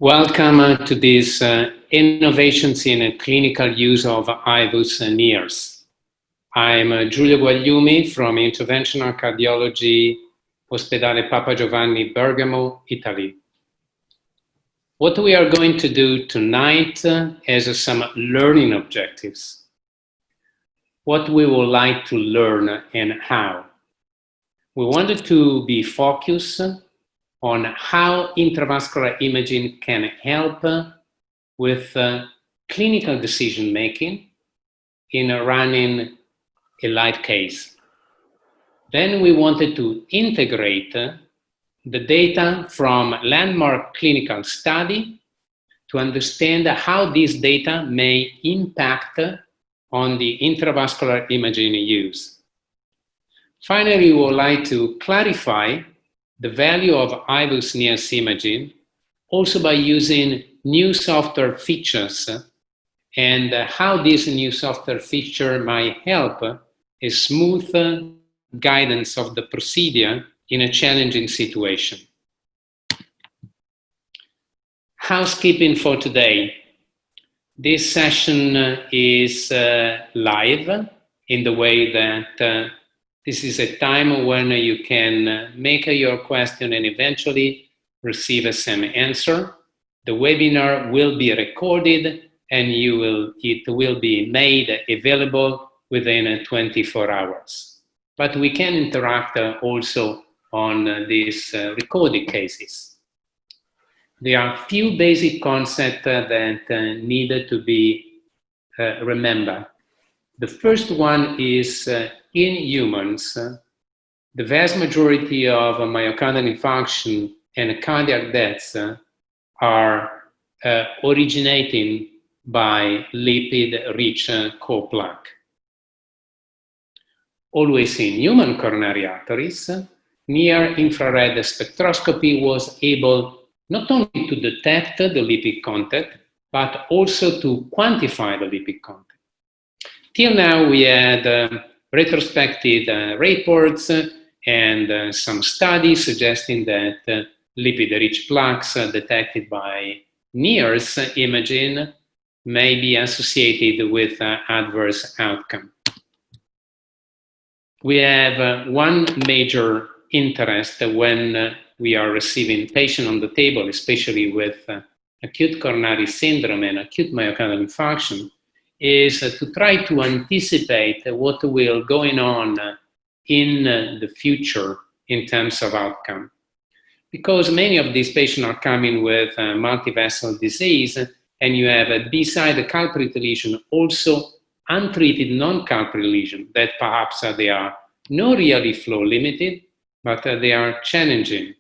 Welcome to this innovations in clinical use of IVUS+NIRS. I'm Giulio Guagliumi from Interventional Cardiology, Ospedale Papa Giovanni, Bergamo, Italy. What we are going to do tonight is some learning objectives. What we would like to learn and how. We wanted to be focused on how intravascular imaging can help with clinical decision-making in running a live case. Then we wanted to integrate the data from landmark clinical study to understand how this data may impact on the intravascular imaging use. Finally, we would like to clarify the value of IVUS+NIRS imaging also by using new software features and how this new software feature might help a smooth guidance of the procedure in a challenging situation. Housekeeping for today. This session is live in the way that this is a time when you can make your question and eventually receive some answer. The webinar will be recorded and it will be made available within 24 hours. But we can interact also on these recorded cases. There are a few basic concepts that need to be remembered. The first one is in humans, the vast majority of myocardial infarction and cardiac deaths are originating by lipid-rich core plaque. Always in human coronary arteries, near-infrared spectroscopy was able not only to detect the lipid content, but also to quantify the lipid content. Till now, we had retrospective reports and some studies suggesting that lipid-rich plaques detected by NIRS imaging may be associated with adverse outcome. We have one major interest when we are receiving patients on the table, especially with acute coronary syndrome and acute myocardial infarction, is to try to anticipate what will going on in the future in terms of outcome. Because many of these patients are coming with multivessel disease, and you have beside the culprit lesion also untreated non-culprit lesion that perhaps they are not really flow limited, but they are challenging.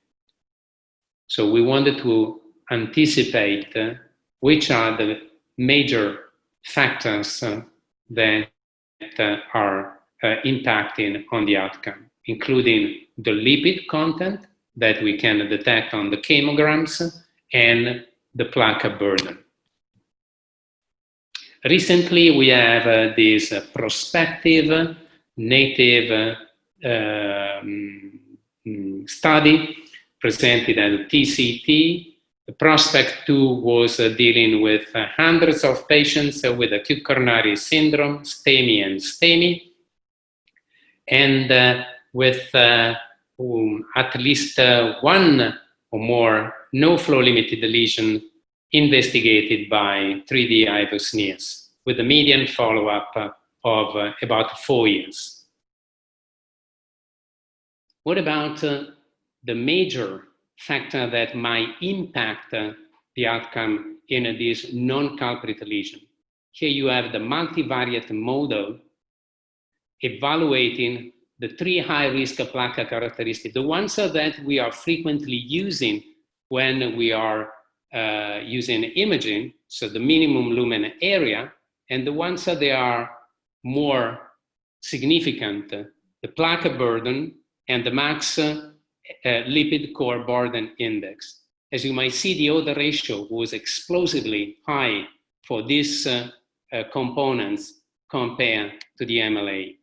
So we wanted to anticipate which are the major factors that are impacting on the outcome, including the lipid content that we can detect on the chemograms and the plaque burden. Recently, we have this prospective native study presented at TCT. The Prospect 2 was dealing with hundreds of patients with acute coronary syndrome, STEMI and STEMI, and with at least one or more no-flow limited lesion investigated by 3D IVUS+NIRS, with a median follow-up of about 4 years. What about the major factor that might impact the outcome in this non-culprit lesion? Here you have the multivariate model evaluating the 3 high-risk plaque characteristics, the ones that we are frequently using when we are using imaging, so the minimum lumen area, and the ones that they are more significant, the plaque burden and the max lipid core burden index. As you might see, the odor ratio was explosively high for these components compared to the MLA.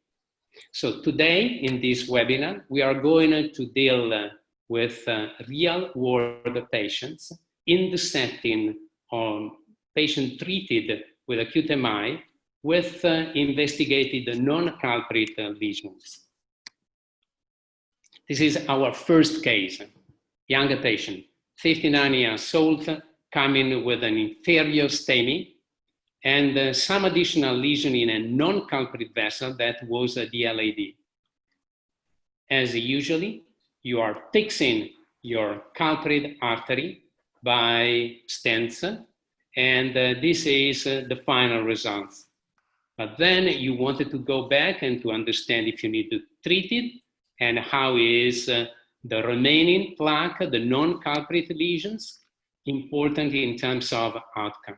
So today in this webinar, we are going to deal with real-world patients in the setting of patient treated with acute MI with investigated non-culprit lesions. This is our first case, younger patient, 59 years old, coming with an inferior STEMI and some additional lesion in a non-culprit vessel that was the LAD. As usually, you are fixing your culprit artery by stents, and this is the final results. But then you wanted to go back and to understand if you need to treat it and how is the remaining plaque, the non-culprit lesions, important in terms of outcome.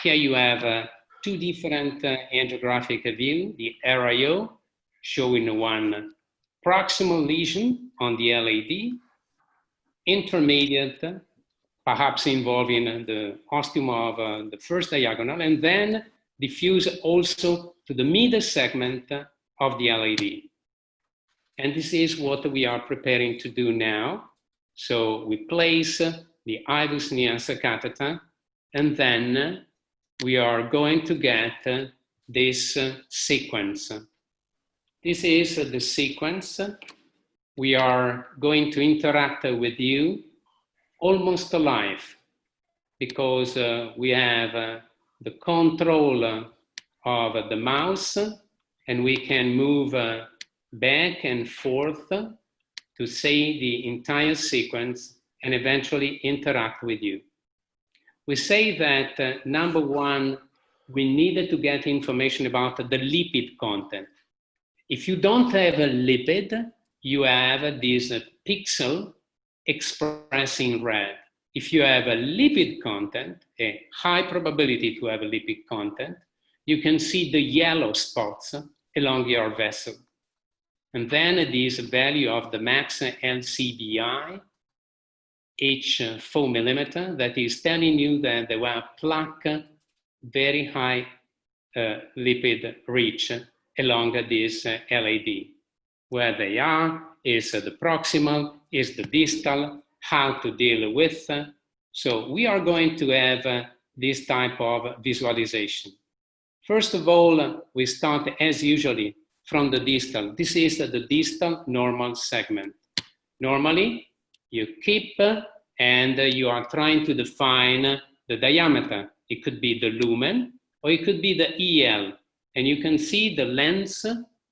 Here you have two different angiographic views, the RIO showing one proximal lesion on the LAD, intermediate, perhaps involving the ostium of the first diagonal, and then diffuse also to the middle segment of the LAD. And this is what we are preparing to do now. So we place the IVUS+NIRS catheter, and then we are going to get this sequence. This is the sequence. We are going to interact with you almost live because we have the control of the mouse and we can move back and forth to see the entire sequence and eventually interact with you. We say that number one, we needed to get information about the lipid content. If you don't have a lipid, you have this pixel expressing red. If you have a lipid content, a high probability to have a lipid content, you can see the yellow spots along your vessel. And then this value of the max LCBI, each 4 millimeter, that is telling you that there were plaque very high lipid reach along this LAD. Where they are, is the proximal, is the distal, how to deal with. So we are going to have this type of visualization. First of all, we start as usually from the distal. This is the distal normal segment. Normally, you keep and you are trying to define the diameter. It could be the lumen or it could be the EL. And you can see the lens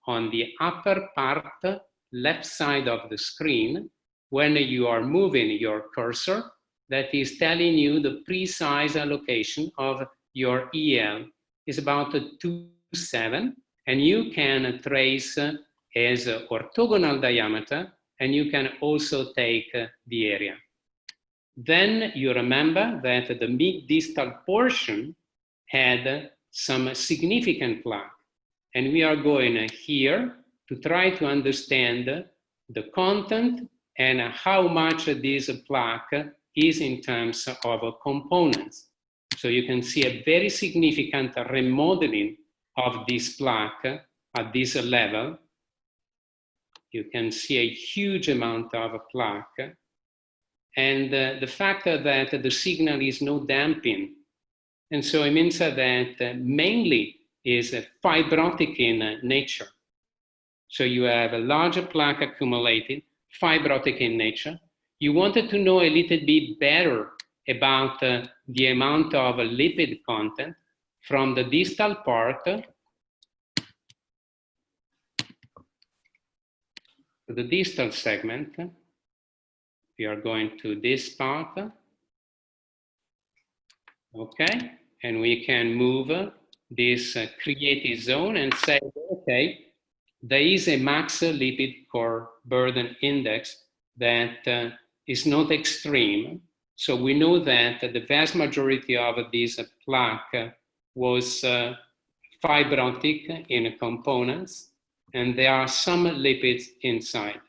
on the upper part, left side of the screen, when you are moving your cursor, that is telling you the precise location of your EL is about 2.7, and you can trace as orthogonal diameter, and you can also take the area. Then you remember that the mid-distal portion had some significant plaque. And we are going here to try to understand the content and how much this plaque is in terms of components. So you can see a very significant remodeling of this plaque at this level. You can see a huge amount of plaque. And the fact that the signal is no damping. And so it means that mainly is fibrotic in nature. So you have a larger plaque accumulated, fibrotic in nature. You wanted to know a little bit better about the amount of lipid content from the distal part to the distal segment. We are going to this part. Okay, and we can move this creative zone and say, okay, there is a max lipid core burden index that is not extreme. So we know that the vast majority of this plaque was fibrotic in components, and there are some lipids inside.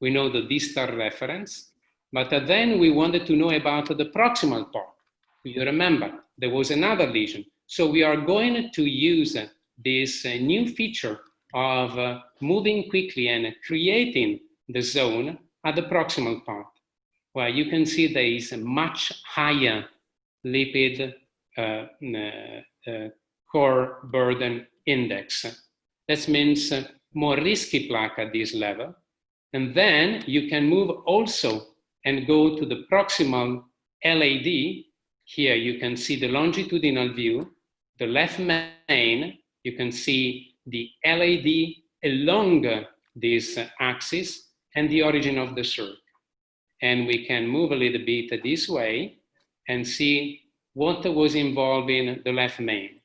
We know the distal reference, but then we wanted to know about the proximal part. You remember, there was another lesion. So we are going to use this new feature of moving quickly and creating the zone at the proximal part. well, you can see there is a much higher lipid core burden index. That means more risky plaque at this level. And then you can move also and go to the proximal LAD. Here you can see the longitudinal view, the left main, you can see the LAD along this axis and the origin of the circ. And we can move a little bit this way and see what was involved in the left main.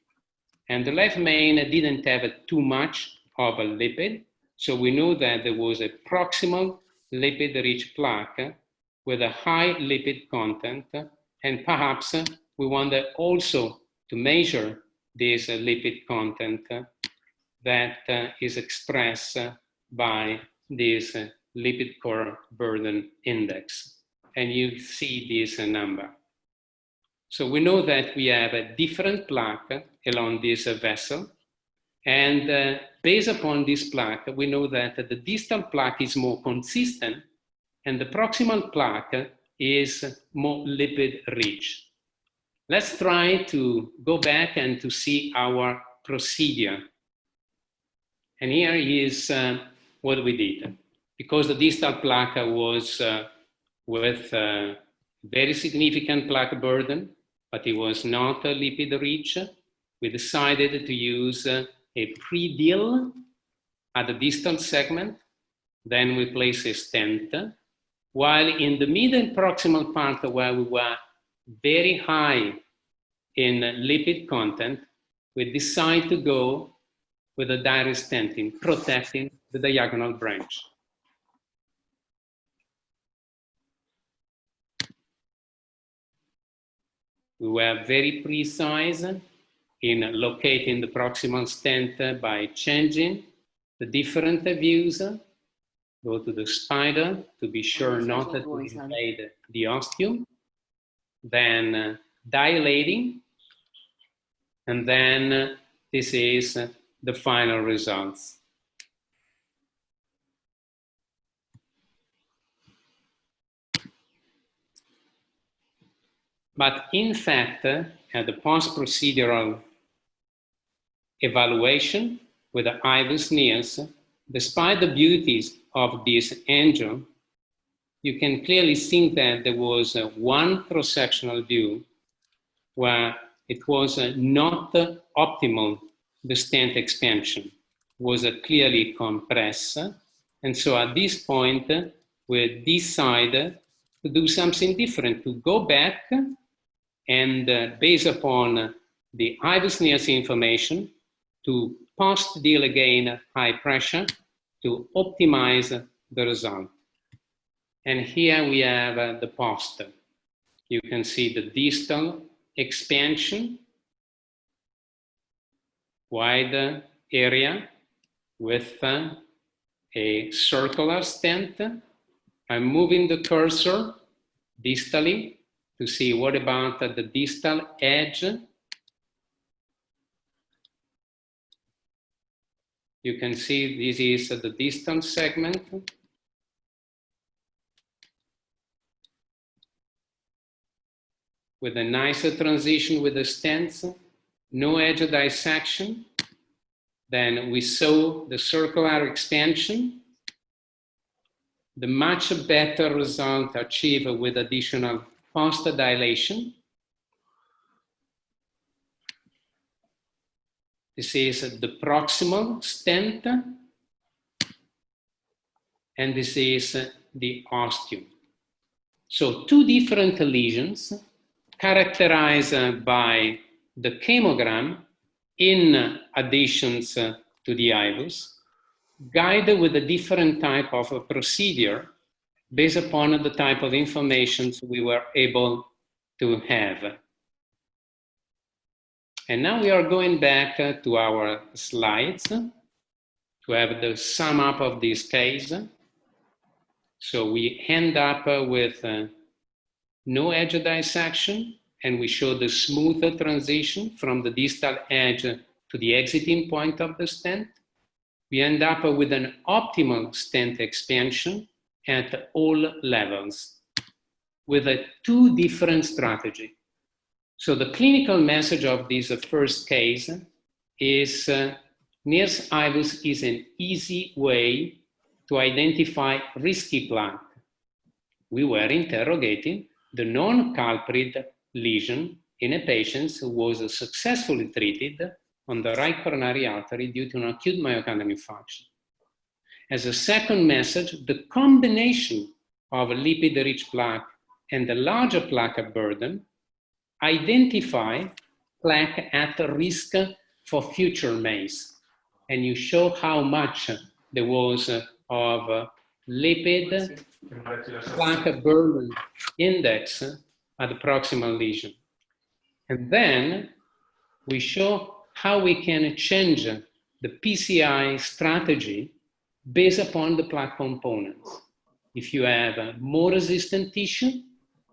And the left main didn't have too much of a lipid, so we know that there was a proximal lipid-rich plaque with a high lipid content, and perhaps we want also to measure this lipid content that is expressed by this lipid core burden index. And you see this number. So we know that we have a different plaque along this vessel. And based upon this plaque, we know that the distal plaque is more consistent and the proximal plaque is more lipid rich. Let's try to go back and to see our procedure. And here is what we did. Because the distal plaque was with very significant plaque burden, but it was not lipid rich, we decided to use a pre-DIL at the distal segment. Then we place a stent, while in the mid and proximal part where we were very high in lipid content, we decide to go with a direct stenting, protecting the diagonal branch. We were very precise in locating the proximal stent by changing the different views. Go to the spider to be sure not to invade the ostium. Then dilating. And then this is the final results. But in fact, at the post-procedural evaluation with the IVUS+NIRS, despite the beauties of this angel, you can clearly see that there was one cross-sectional view where it was not optimal, the stent expansion was clearly compressed. And so at this point, we decided to do something different, to go back and based upon the IVUS+NIRS information, to post-DIL again high pressure to optimize the result. And here we have the post. You can see the distal expansion, wide area with a circular stent. I'm moving the cursor distally to see what about the distal edge. You can see this is the distal segment. With a nicer transition with the stents, no edge dissection. Then we saw the circular expansion, the much better result achieved with additional post-dilation. This is the proximal stent, and this is the ostium. So two different lesions characterized by the chemogram in additions to the IVUS, guided with a different type of a procedure based upon the type of information we were able to have. And now we are going back to our slides to have the sum up of this case. So we end up with no edge dissection, and we show the smoother transition from the distal edge to the exiting point of the stent. We end up with an optimal stent expansion at all levels. with two different strategies. So the clinical message of this first case is NIRS IVUS is an easy way to identify risky plaque. We were interrogating the non-culprit lesion in a patient who was successfully treated on the right coronary artery due to an acute myocardial infarction. As a second message, the combination of lipid-rich plaque and the larger plaque burden identify plaque at risk for future MACE. And you show how much there was of lipid plaque burden index at the proximal lesion. And then we show how we can change the PCI strategy based upon the plaque components. If you have more resistant tissue,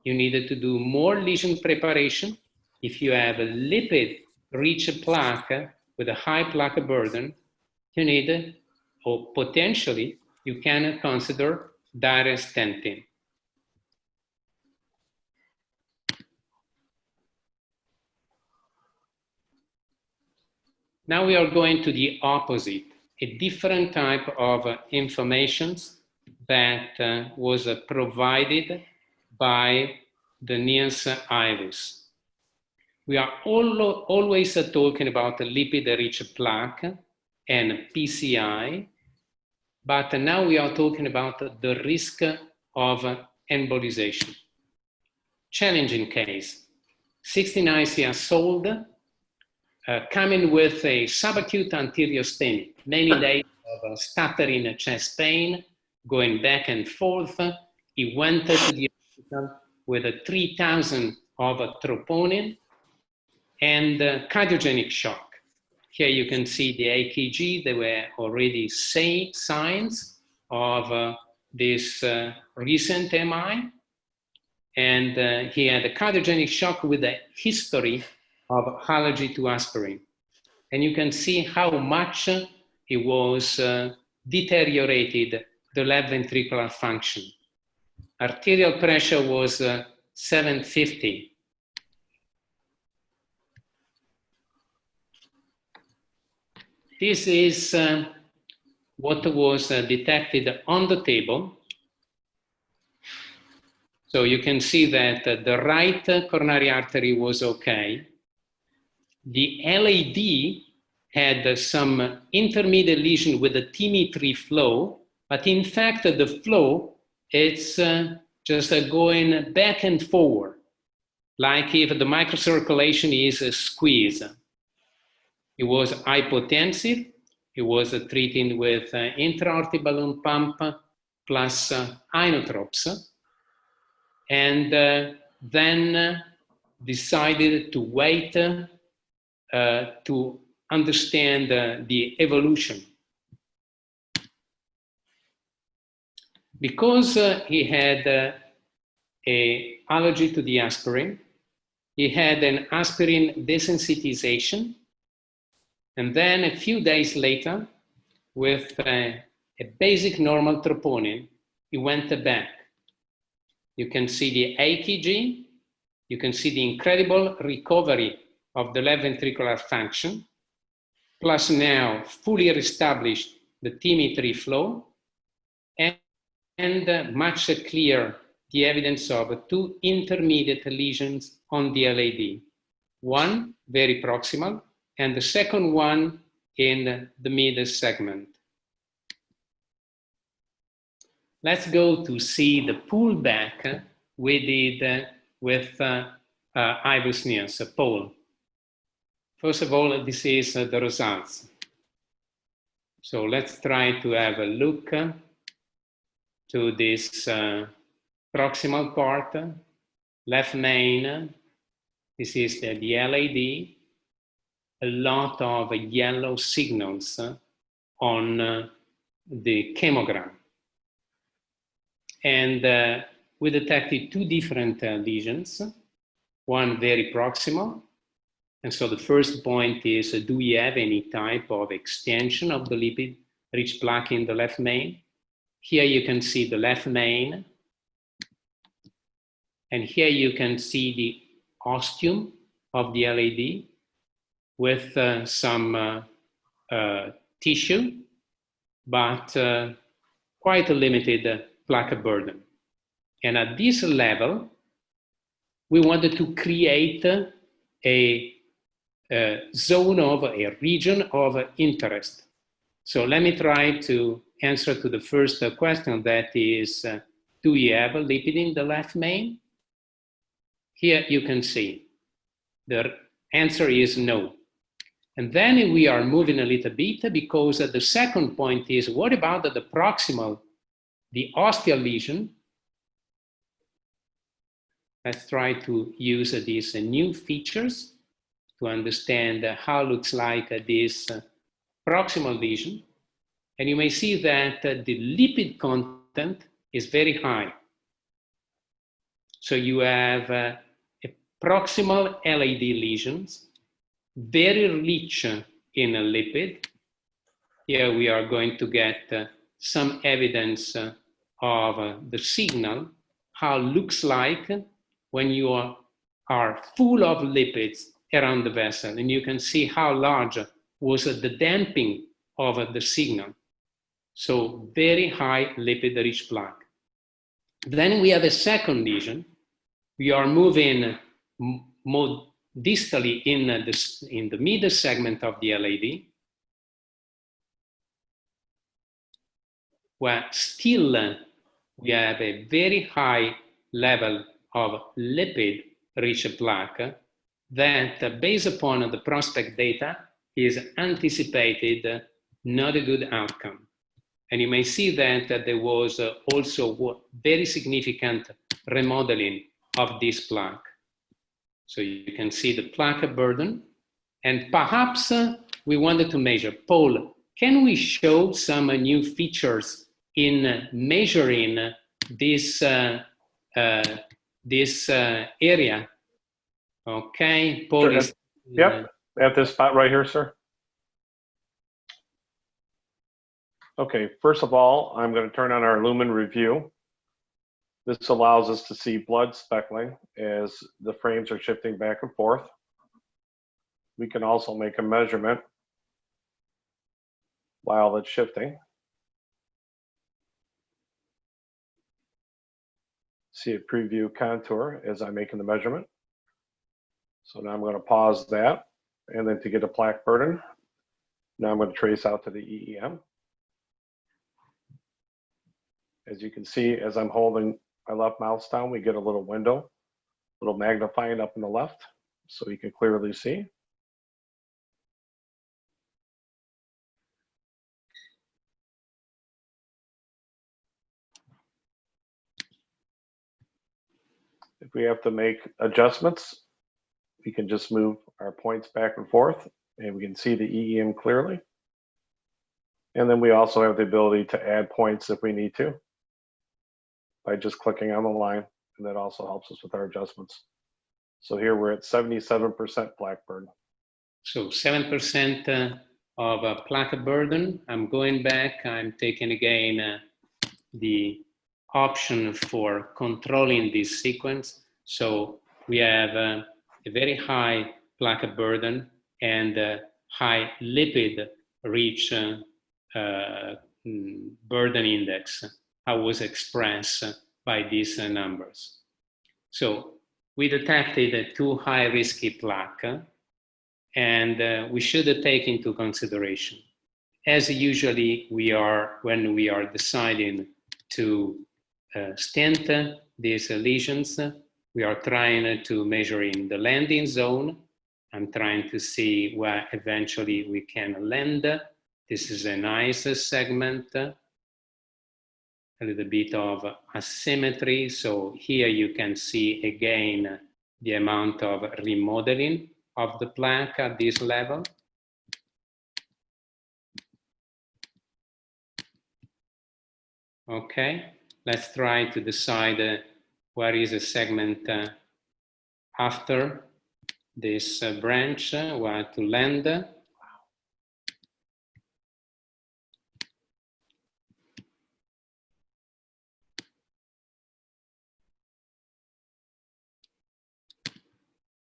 you needed to do more lesion preparation. If you have a lipid-rich plaque with a high plaque burden, you need, or potentially, you can consider direct stenting. Now we are going to the opposite, a different type of information that was provided by the NIRS IVUS. We are always talking about lipid-rich plaque and PCI, but now we are talking about the risk of embolization. Challenging case, 69 years old, coming with a subacute anterior STEMI, many days of stuttering chest pain, going back and forth. He went to the hospital with a 3,000 of troponin and cardiogenic shock. Here you can see the EKG. There were already signs of this recent MI. And he had a cardiogenic shock with a history of allergy to aspirin. And you can see how much it was deteriorated the left ventricular function. Arterial pressure was 750. This is what was detected on the table. So you can see that the right coronary artery was okay. The LAD had some intermediate lesion with a TIMI3 flow, but in fact the flow, it's just going back and forward, like if the microcirculation is a squeeze. It was hypotensive. It was treated with intra-aortic balloon pump plus inotropes, and then decided to wait to understand the evolution. Because he had an allergy to the aspirin, he had an aspirin desensitization, and then a few days later, with a basic normal troponin, he went back. You can see the EKG, you can see the incredible recovery of the left ventricular function, plus now fully reestablished the TIMI3 flow, and much clearer the evidence of two intermediate lesions on the LAD. One very proximal, and the second one in the mid segment. Let's go to see the pullback we did with IVUS+NIRS. Paul. First of all, this is the results. So let's try to have a look to this proximal part, left main. This is the LAD. A lot of yellow signals on the chemogram. And we detected two different lesions, one very proximal. And so the first point is, do we have any type of extension of the lipid-rich plaque in the left main? Here you can see the left main. And here you can see the ostium of the LAD with some tissue, but quite a limited plaque burden. And at this level, we wanted to create a zone of a region of interest. So let me try to answer to the first question, that is, do you have a lipid in the left main? Here you can see the answer is no. And then we are moving a little bit, because the second point is, what about the proximal, the ostial lesion? Let's try to use these new features to understand how it looks like this proximal lesion. And you may see that the lipid content is very high. So you have a proximal LAD lesions, very rich in a lipid. Here we are going to get some evidence of the signal, how it looks like when you are full of lipids around the vessel. And you can see how large was the damping of the signal. So very high lipid-rich plaque. Then we have a second lesion. We are moving more distally in the middle segment of the LAD, where still we have a very high level of lipid-rich plaque that, based upon the prospect data, is anticipated not a good outcome. And you may see that there was also very significant remodeling of this plaque. So you can see the plaque burden. And perhaps we wanted to measure. Paul, can we show some new features in measuring this area? Okay, Paul Sure. is... Yep, at this spot right here, sir. Okay, first of all, I'm going to turn on our lumen review. This allows us to see blood speckling as the frames are shifting back and forth. We can also make a measurement while it's shifting. See a preview contour as I'm making the measurement. So now I'm going to pause that, and then to get a plaque burden, now I'm going to trace out to the EEM. As you can see, as I'm holding my left mouse down, we get a little window, a little magnifying up in the left, so you can clearly see. If we have to make adjustments, we can just move our points back and forth, and we can see the EEM clearly. And then we also have the ability to add points if we need to by just clicking on the line, and that also helps us with our adjustments. So here we're at 77% plaque burden. So 7% of plaque burden. I'm going back, I'm taking again the option for controlling this sequence. So we have a very high plaque burden and high lipid-rich burden index. I was expressed by these numbers. So we detected two high-risky plaque, and we should take into consideration, as usually when we are deciding to stent these lesions, we are trying to measure in the landing zone. I'm trying to see where eventually we can land. This is a nice segment, a little bit of asymmetry. So here you can see again the amount of remodeling of the plaque at this level. Okay, let's try to decide where is a segment after this branch, where to land.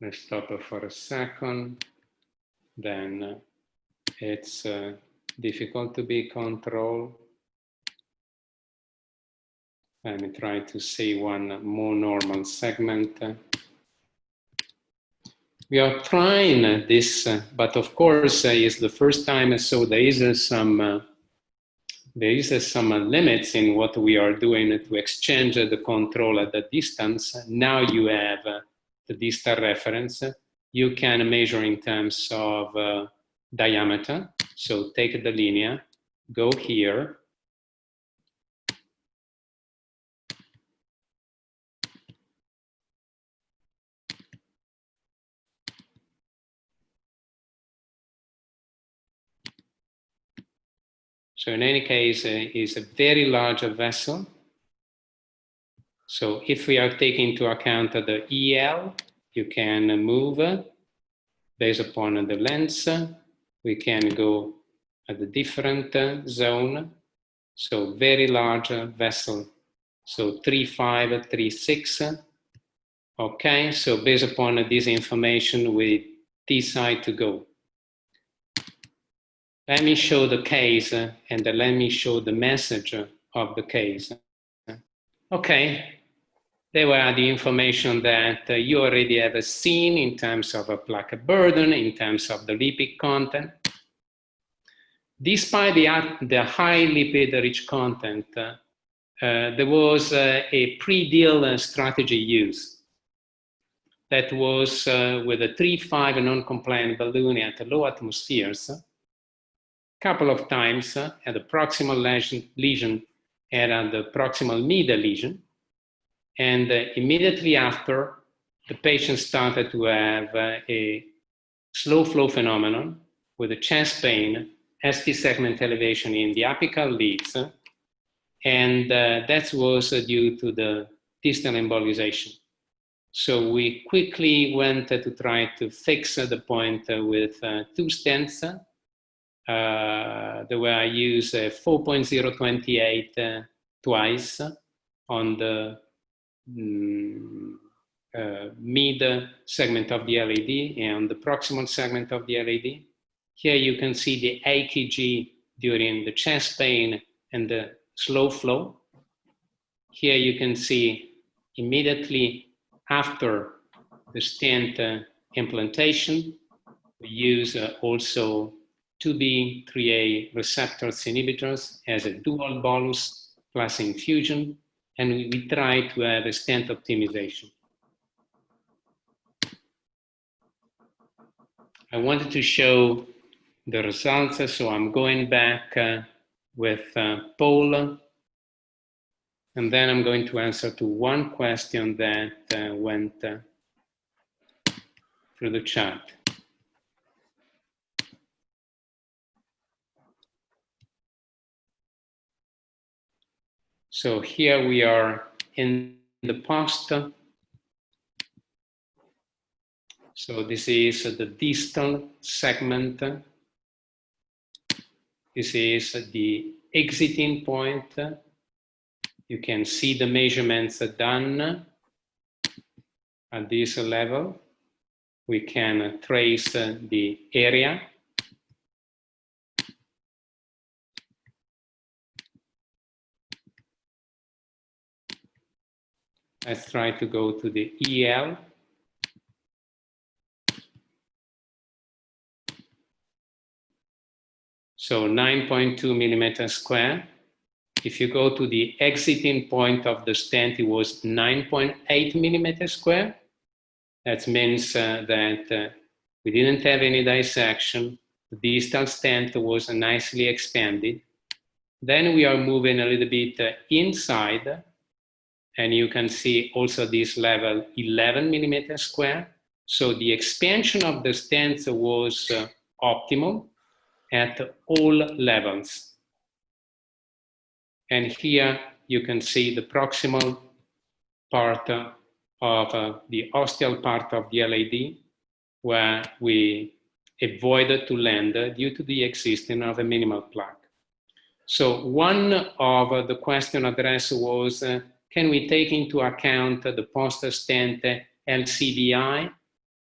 Let's stop for a second. Then it's difficult to be controlled. Let me try to see one more normal segment. We are trying this, but of course it's the first time, so there is some limits in what we are doing to exchange the control at the distance. Now you have the distal reference. You can measure in terms of diameter. So take the linear, go here. So in any case, it's a very large vessel. So if we are taking into account the EL, you can move based upon the lens. We can go at a different zone. So very large vessel. So 3.5, 3.6. Okay, so based upon this information, we decide to go. Let me show the case and let me show the message of the case. Okay, there were the information that you already have seen in terms of a plaque burden, in terms of the lipid content. Despite the high lipid-rich content, there was a pre-deal strategy used. That was with a 3.5 non-compliant balloon at low atmospheres. Couple of times at the proximal lesion and at the proximal mid lesion. And immediately after, the patient started to have a slow flow phenomenon with a chest pain, ST segment elevation in the apical leads, and that was due to the distal embolization. So we quickly went to try to fix the point with 2 stents. The way I use 4.028 twice on the mid segment of the LAD and the proximal segment of the LAD. Here you can see the AKG during the chest pain and the slow flow. Here you can see immediately after the stent implantation, we use also 2B, 3A receptors inhibitors as a dual bolus plus infusion, and we try to have a stent optimization. I wanted to show the results, so I'm going back with Paul, and then I'm going to answer to one question that went through the chat. So here we are in the post. So this is the distal segment. This is the exiting point. You can see the measurements done at this level. We can trace the area. Let's try to go to the EL. So 9.2 millimeters square. If you go to the exiting point of the stent, it was 9.8 millimeters square. That means that we didn't have any dissection. The distal stent was nicely expanded. Then we are moving a little bit inside, and you can see also this level 11 millimeters square. So the expansion of the stent was optimal at all levels. And here you can see the proximal part of the ostial part of the LAD, where we avoided to land due to the existence of a minimal plaque. So one of the question addressed was, can we take into account the post-stent LCDI?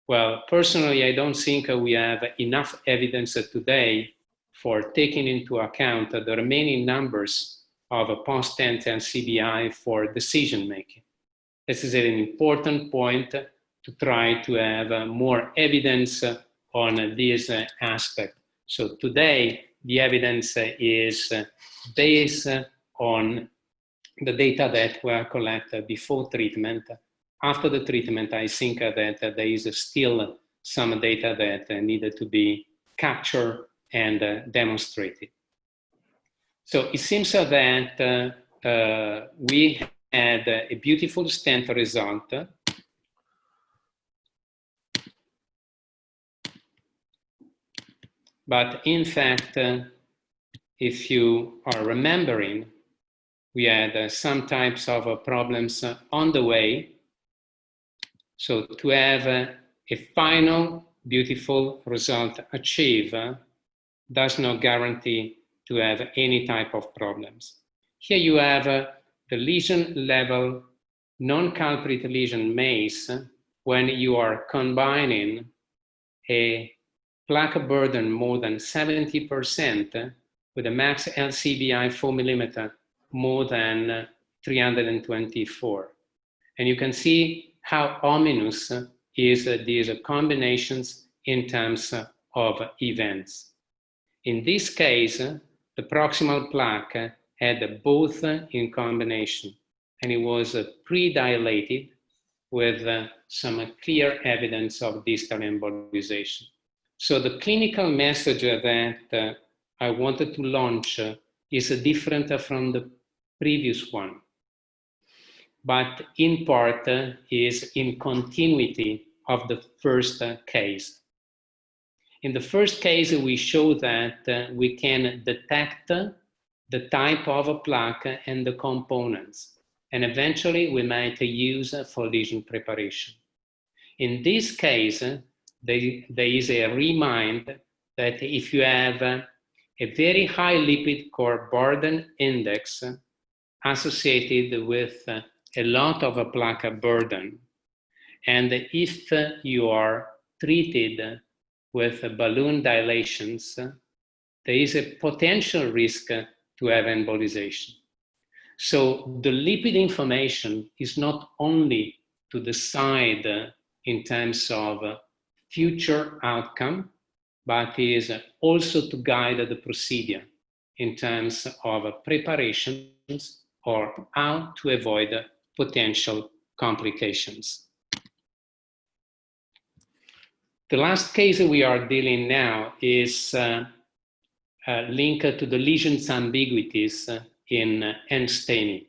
Well, personally, I don't think we have enough evidence today for taking into account the remaining numbers of post-stent LCBI for decision-making. This is an important point to try to have more evidence on this aspect. So today, the evidence is based on the data that were collected before treatment. After the treatment, I think that there is still some data that needed to be captured and demonstrated. So it seems that we had a beautiful stent result. But in fact, if you are remembering, we had some types of problems on the way. So to have a final beautiful result achieved does not guarantee to have any type of problems. Here you have the lesion level non-culprit lesion MACE when you are combining a plaque burden more than 70% with a max LCBI 4 millimeter more than 324. And you can see how ominous is these combinations in terms of events. In this case, the proximal plaque had both in combination, and it was pre-dilated with some clear evidence of distal embolization. So the clinical message that I wanted to launch is different from the previous one, but in part is in continuity of the first case. In the first case, we show that we can detect the type of a plaque and the components, and eventually we might use for lesion preparation. In this case, there is a remind that if you have a very high lipid core burden index associated with a lot of a plaque burden, and if you are treated with balloon dilations, there is a potential risk to have embolization. So the lipid information is not only to decide in terms of future outcome, but is also to guide the procedure in terms of preparations or how to avoid potential complications. The last case we are dealing now is linked to the lesions ambiguities in end staining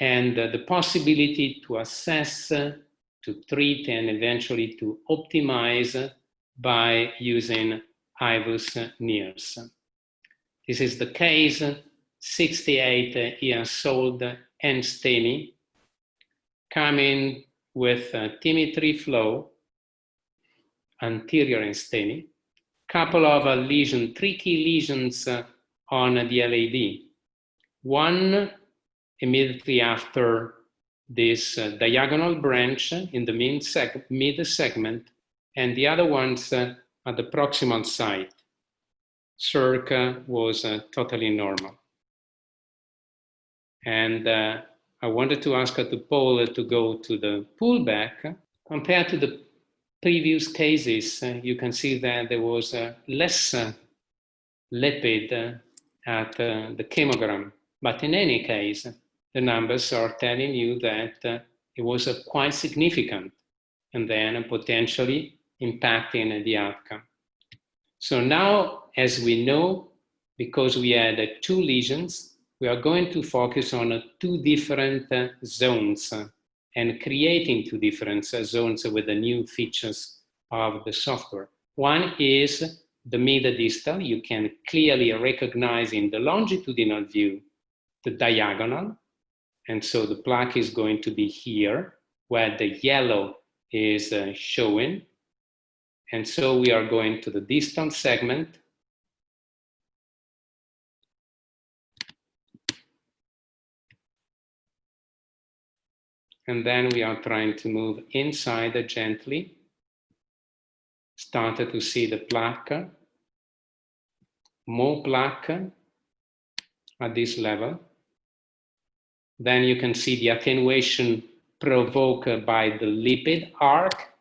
and the possibility to assess, to treat, and eventually to optimize by using IVUS+NIRS. This is the case, 68 years old, end staining, coming with T3 flow, anterior end staining, couple of lesions, 3 key lesions on the LAD. One immediately after this diagonal branch in the mid segment, and the other ones at the proximal side. Circ was totally normal. And I wanted to ask to Paul to go to the pullback. Compared to the previous cases, you can see that there was less lipid at the chemogram. But in any case, the numbers are telling you that it was quite significant and then potentially impacting the outcome. So now, as we know, because we had 2 lesions, we are going to focus on 2 different zones and creating 2 different zones with the new features of the software. One is the mid-distal. You can clearly recognize in the longitudinal view the diagonal. And so the plaque is going to be here, where the yellow is showing. And so we are going to the distal segment. And then we are trying to move inside gently started to see the plaque, more plaque at this level. Then you can see the attenuation provoked by the lipid arc.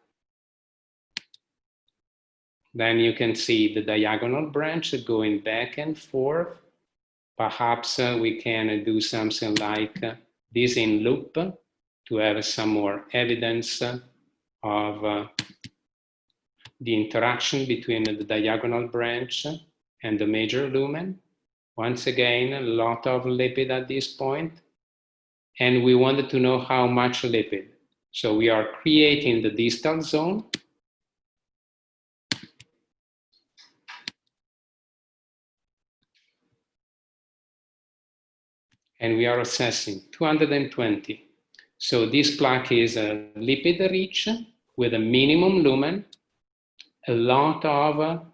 Then you can see the diagonal branch going back and forth. Perhaps we can do something like this in loop to have some more evidence of the interaction between the diagonal branch and the major lumen. Once again, a lot of lipid at this point. And we wanted to know how much lipid. So we are creating the distal zone. And we are assessing 220. So this plaque is a lipid rich with a minimum lumen, a lot of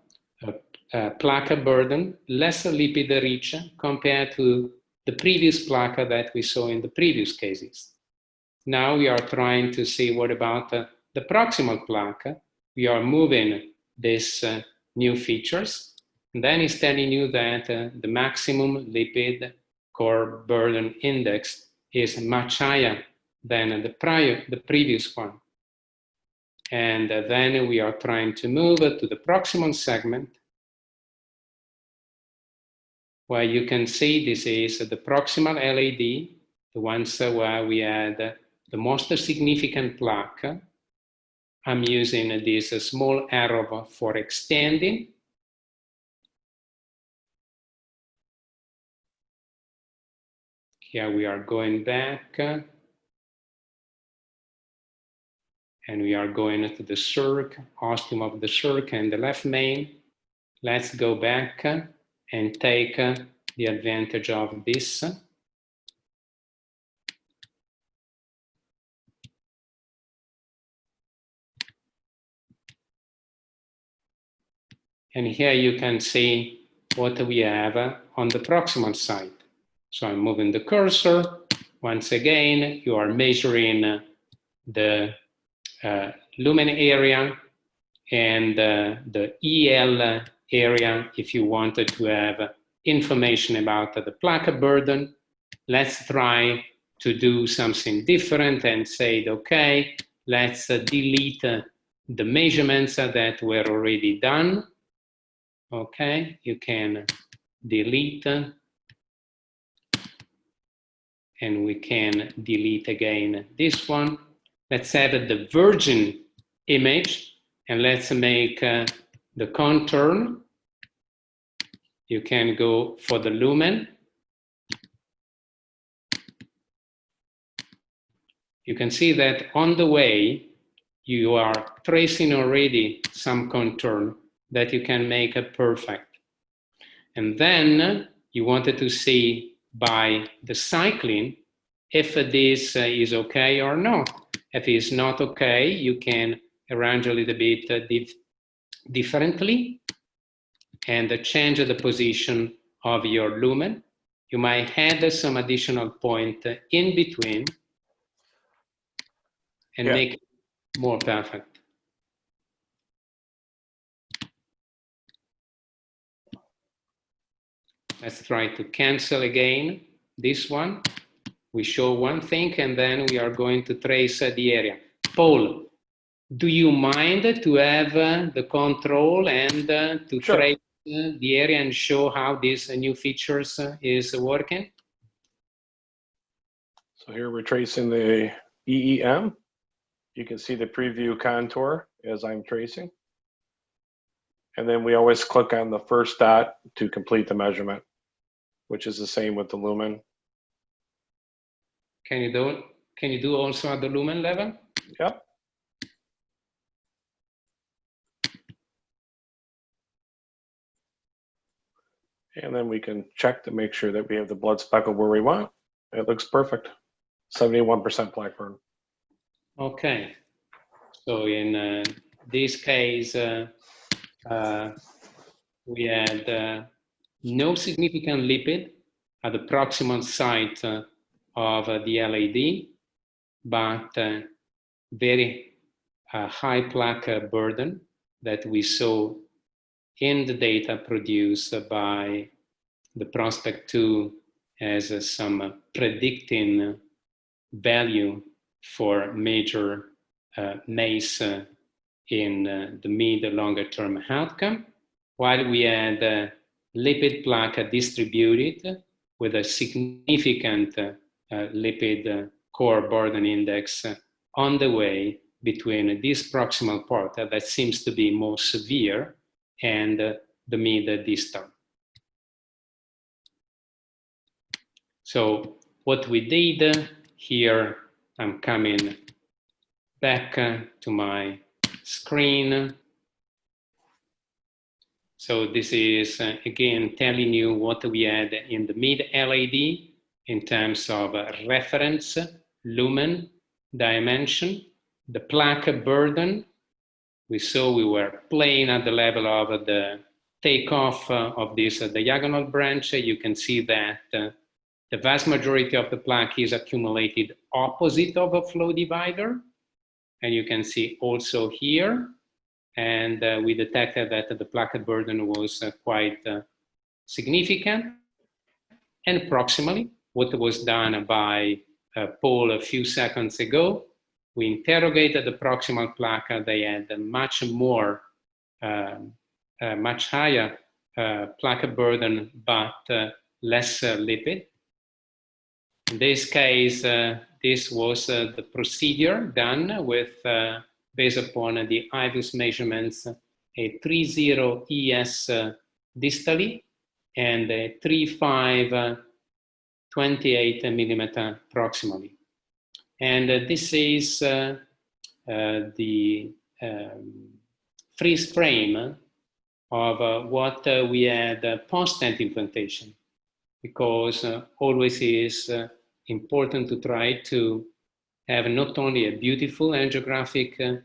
plaque burden, less lipid rich compared to the previous plaque that we saw in the previous cases. Now we are trying to see what about the proximal plaque. We are moving these new features. And then it's telling you that the maximum lipid core burden index is much higher than the previous one. And then we are trying to move to the proximal segment, where you can see this is the proximal LAD, the ones where we had the most significant plaque. I'm using this small arrow for extending. Here we are going back. And we are going to the circ, ostium of the circ and the left main. Let's go back and take the advantage of this. And here you can see what we have on the proximal side. So I'm moving the cursor. Once again, you are measuring the lumen area and the EL area if you wanted to have information about the plaque burden. Let's try to do something different and say, okay, let's delete the measurements that were already done. Okay, you can delete and we can delete again this one. Let's have the virgin image and let's make the contour. You can go for the lumen. You can see that on the way, you are tracing already some contour that you can make perfect. And then you wanted to see by the cycling if this is okay or not. If it's not okay, you can arrange a little bit differently and change the position of your lumen. You might add some additional point in between and make it more perfect. Let's try to cancel again this one. We show one thing and then we are going to trace the area. Paul, do you mind to have the control and to trace the area and show how these new features is working? So here we're tracing the EEM. You can see the preview contour as I'm tracing. And then we always click on the first dot to complete the measurement, which is the same with the lumen. Can you do also at the lumen level? Yep. And then we can check to make sure that we have the blood speckle where we want. It looks perfect. 71% plaque burn. Okay. So in this case, we had no significant lipid at the proximal site of the LAD, but very high plaque burden. that we saw in the data produced by the Prospect 2 as some predicting value for major MACE in the mid-longer term outcome, while we had lipid plaque distributed with a significant lipid core burden index on the way between this proximal part that seems to be more severe and the mid-distal. So what we did here, I'm coming back to my screen. So this is, again, telling you what we had in the mid-LAD in terms of reference, lumen, dimension, the plaque burden. We saw we were playing at the level of the takeoff of this diagonal branch. You can see that the vast majority of the plaque is accumulated opposite of a flow divider. And you can see also here, and we detected that the plaque burden was quite significant. And proximally, what was done by Paul a few seconds ago, we interrogated the proximal plaque. They had a much more, much higher plaque burden, but less lipid. In this case, this was the procedure done with, based upon the IVUS measurements, a 3.0 ES distally and a 3.5 28 millimeter proximally. And this is the freeze frame of what we had post-stent implantation, because always is important to try to have not only a beautiful angiographic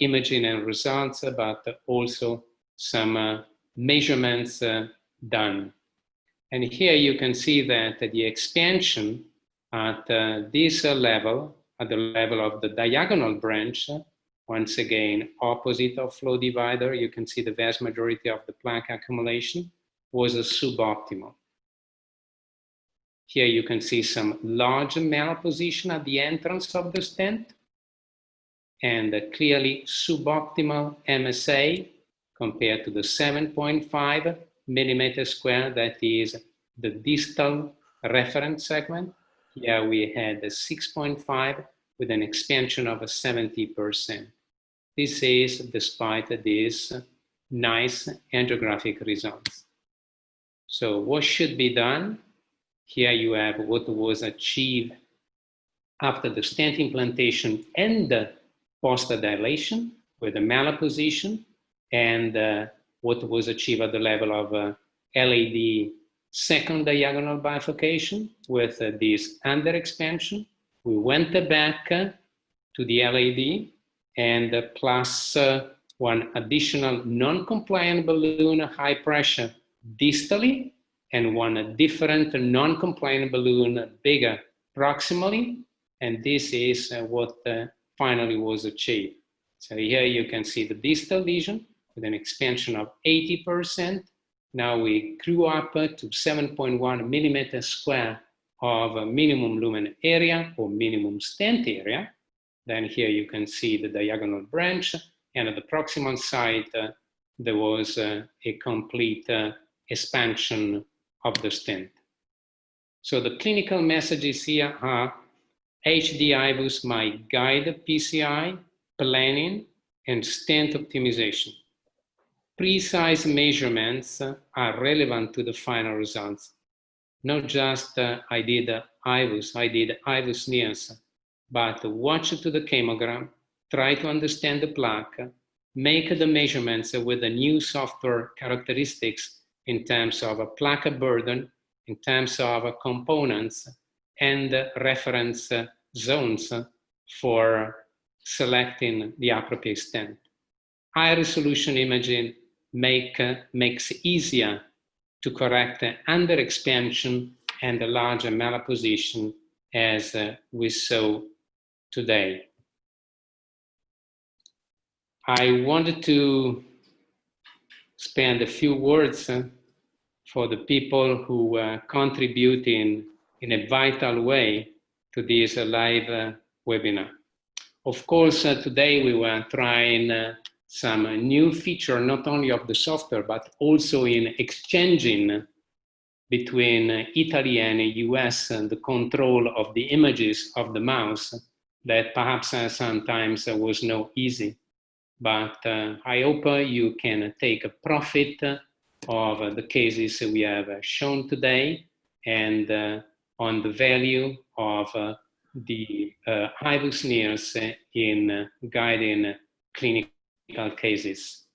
imaging and results, but also some measurements done. And here you can see that the expansion at this level, at the level of the diagonal branch, once again, opposite of flow divider, you can see the vast majority of the plaque accumulation was suboptimal. Here you can see some large malposition at the entrance of the stent, and clearly suboptimal MSA compared to the 7.5 millimeter square that is the distal reference segment. Here we had a 6.5 with an expansion of 70%. This is despite these nice angiographic results. So what should be done? Here you have what was achieved after the stent implantation and the post-dilation with the malposition, and what was achieved at the level of LAD second diagonal bifurcation with this under-expansion. We went back to the LAD and plus one additional non-compliant balloon high pressure distally, and one different non-compliant balloon bigger proximally, and this is what finally was achieved. So here you can see the distal lesion with an expansion of 80%. Now we grew up to 7.1 millimeter square of minimum lumen area or minimum stent area. Then here you can see the diagonal branch, and at the proximal side there was a complete expansion of the stent. So the clinical messages here are HD IVUS might guide PCI, planning, and stent optimization. Precise measurements are relevant to the final results. Not just I did IVUS, I did IVUS+NIRS, but watch to the chemogram, try to understand the plaque, make the measurements with the new software characteristics in terms of a plaque burden, in terms of components, and reference zones for selecting the appropriate stent. High resolution imaging makes easier to correct under-expansion and the larger malposition as we saw today. I wanted to spend a few words for the people who contribute in a vital way to this live webinar. Of course, today we were trying some new feature, not only of the software, but also in exchanging between Italy and US and the control of the images of the mouse that perhaps sometimes was not easy. But I hope you can take a profit of the cases we have shown today and on the value of the IVUS+NIRS in guiding clinical cases.